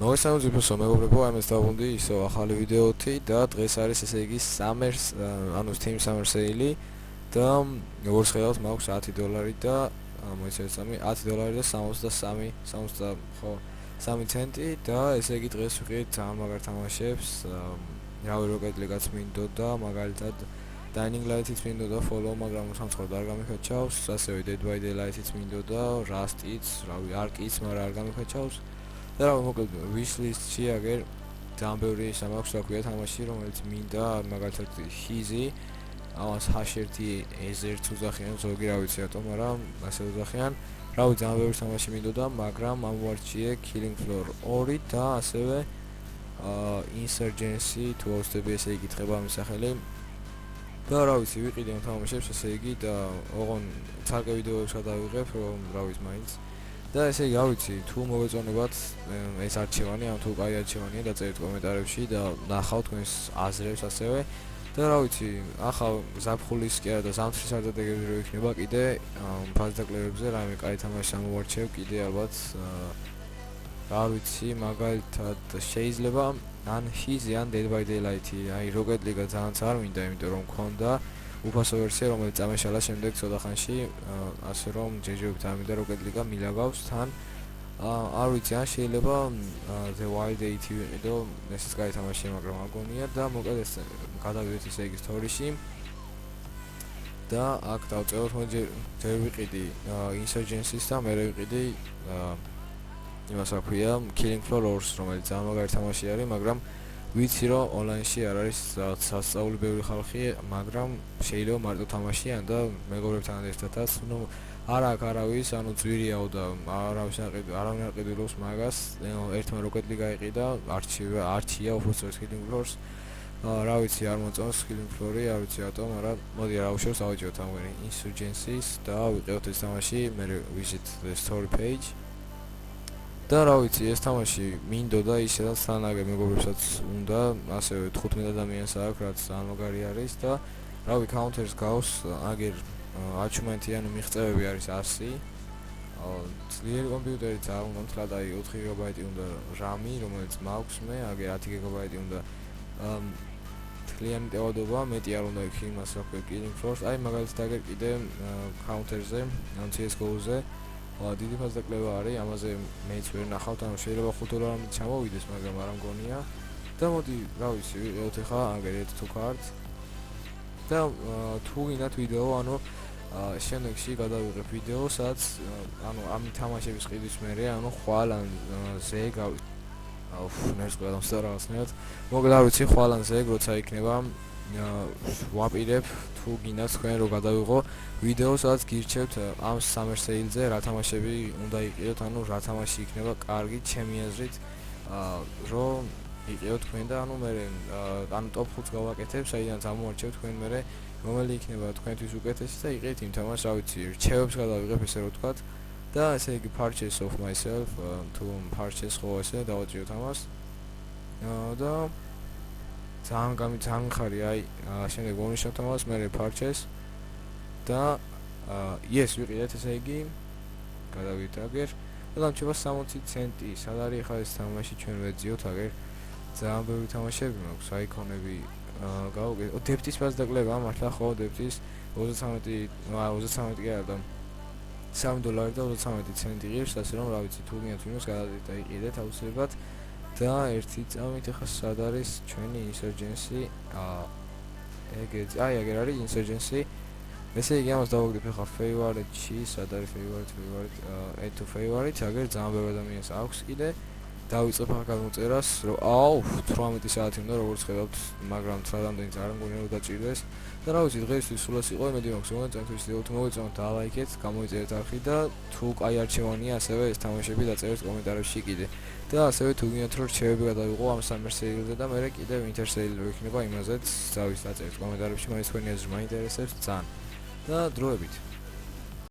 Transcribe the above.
მოგესალმებით უფროსო მეგობრებო, ამას დავუndi ისო ახალი ვიდეოთი და დღეს არის ესე იგი Summers, ანუ Steam Summer Sale და როგორც ხედავთ მაქვს $10 და მოიცავთ $10 და 63 ცენტი და ესე იგი დღეს ვიყიდით ძალიან მაგარ თამაშებს. რავი Rocket League-აც მინდოდა, მაგალითად Dying Light-იც მინდოდა follow, მაგრამ სამწუხაროდ არ გამიხაჩავს, ასევე Dead by Daylight-იც მინდოდა, Rust-იც, რავი Ark-იც, მაგრამ არ გამიხაჩავს. და რა მოკლედ wishlist-ში აგერ ძალიან ბევრი სამაქვს რა ქვია თამაში, რომელიც მინდა, მაგალითად Hizzy, ამას H1Z1 უძახიან, ზოგი რა ვიცი რატომ, მაგრამ ასე უძახიან. რავი ძალიან ბევრი თამაში მინდოდა, მაგრამ ამოვარჩიე Killing Floor 2 და ასევე Insurgency, თუ აუცდები ესე იკითხება ამის სახელი. და რა ვიცი, ვიყიდე ამ თამაშებს ესე იგი და ოღონ ცალკე ვიდეოებს გადავიღებ, რომ რა ვიცი მაინც. და ესე იგი, რა ვიცი, თუ მოგეწონებათ ეს არჩევანი, ან თუ კაი არჩევანია, დაწერეთ კომენტარებში და ნახავთ თქვენს აზრებს ასევე. და რა ვიცი, ახლა ზაფხულის კი არა და ზამთრის არდადეგები რო იქნება კიდე ფაზდაკლებებზე რაიმე კაი თამაში ამოვარჩევ კიდე ალბათ რა ვიცი, მაგალითად შეიძლება ან Hizzy ან Dead by Daylight-ი, აი Rocket League-ა ძალიან არ მინდა, იმიტომ რომ მქონდა უფასო ვერსია, რომელიც წამეშალა შემდეგ ცოტა ხანში, ასე რომ ჯეჯობით არ მინდა Rocket League-ა მილაგავს თან. არ ვიცი, ან შეიძლება The Wild 80 ვიყიდო, ესეც კაი თამაშია, მაგრამ არ გონია და მოკლედ ეს გადავიდეთ ისე იგი სტორიში. და აქ დავწეროთ, ჯერ ვიყიდი Insurgency-ს და მერე ვიყიდი იმას რა ქვია, Killing Floor 2-ს, რომელიც ძალიან მაგარი თამაში არის, მაგრამ ვიცი რომ ონლაინში არ არის სასწაული ბევრი ხალხი, მაგრამ შეიძლება მარტო თამაშიან და მეგობრებთან ერთადაც, ნუ არა აქ არავის, ანუ ძვირიაო და არავინ არ ყიდულობს მაგას. ერთმა Rocket League აიყიდა, არჩია უბრალოდ Killing Floor-ს. რა ვიცი, არ მოწონს Killing Floor-ი, არ ვიცი რატომ, მაგრამ მოდი რა უშევს ავიჭოთ ამგვარი Insurgency-ს და ვიყევთ ეს თამაში, მე visit the story page. და რა ვიცი, ეს თამაში მინდოდა ისედაც თან აგერ მეგობრებსაც უნდა, ასევე 15 ადამიანს აქვს, რაც ძალიან მაგარი არის და რავი counter-ს გავს, აგერ achievement-იანი მიღწევები არის 100. ძლიერი კომპიუტერი ძალიან უნდა მთლად, აი 4 GB უნდა RAM-ი, რომელიც მაქვს მე, აგერ 10 GB უნდა თლიანი ტევადობა, მეტი არ უნდა იქ იმას რა ქვია Killing Floor-ს. აი მაგალითად აგერ კიდე counter-ზე, ან CS:GO-ზე დიდი ფაზდაკლება არის, ამაზე მეც ვერ ნახავთ, ანუ შეიძლება $5 ჩამოვიდეს, მაგრამ არ მგონია. და მოდი, რა ვიცი, ვიყევთ ახლა აგერ ერთ თუ card. და თუ გინდათ ვიდეო, ანუ შემდეგში გადავიღებ ვიდეო, სადაც ანუ ამ თამაშების ყიდვის მერე, ანუ ხვალ ან ზე ნერს ყველამ რაღაცნაირად. მოკლედ არ ვიცი, ხვალ ან ზე როცა იქნება ვაპირებ თუ გინდათ თქვენ რომ გადავიღო ვიდეო, სადაც გირჩევთ ამ Summer Sale-ზე რა თამაშები უნდა იყიდოთ, ანუ რა თამაში იქნება კარგი ჩემი აზრით, რომ იყიდოთ თქვენ და ანუ მე ანუ top 5-ს გავაკეთებ, საიდანაც ამოვარჩევთ თქვენ მე რომელი იქნება თქვენთვის უკეთესი და იყიდეთ იმ თამაშს, რა ვიცი, რჩევებს გადავიღებ ესე რომ ვთქვათ და ესე იგი purchase of myself, თუ purchase ხო ესე დავაჭიროთ ამას. და ძალიან ხარი, აი შემდეგ ვონიშნავთ ამას, მე purchase და yes ვიყიდეთ ესე იგი გადავიდეთ აგერ და დამჭირდება 60 ცენტი. სად არის ახლა ეს თამაში, ჩვენ ვეძიოთ აგერ ძალიან ბევრი თამაშები მაქვს, აიკონები გავუკეთეთ. Depth-ის ფაზდაკლება მართლა ხო, Depth-ის 33 კი არა და $3 და 33 ცენტი ღირს, ასე რომ რა ვიცი, თუ გინდათ ვინმეს გადადეთ და იყიდეთ აუცილებლად. და ერთი წამით ახლა სად არის ჩვენი Insurgency? აი აგერ არის Insurgency. ესე იგი ამას დავაგდებ ახლა favorite-ში, სად არის favorite, add to favorite, აგერ ძალიან ბევრი ადამიანს აქვს კიდე. დავიწყებ ახლა გადმოწერას, რომ 18 საათი უნდა როგორც ხედავთ, მაგრამ თრადამდენიც არ მგონია რომ დაჭირდეს. და რა ვიცი, დღეისთვის სულ ეს იყო, იმედი მაქვს მოგეწონათ ვიდეო, თუ მოგეწონათ დალაიქეთ, გამოიწერეთ არხი და თუ კაი არჩევანია, ასევე ეს თამაშები დაწერეთ კომენტარებში კიდე. და ასევე თუ გინდათ რომ რჩევები გადავიღო ამ Summer Sale-ზე და მერე კიდე Winter Sale რო იქნება, იმაზეც დაწერეთ კომენტარებში, მაინც თქვენი აზრი მაინტერესებს ძალიან. და დროებით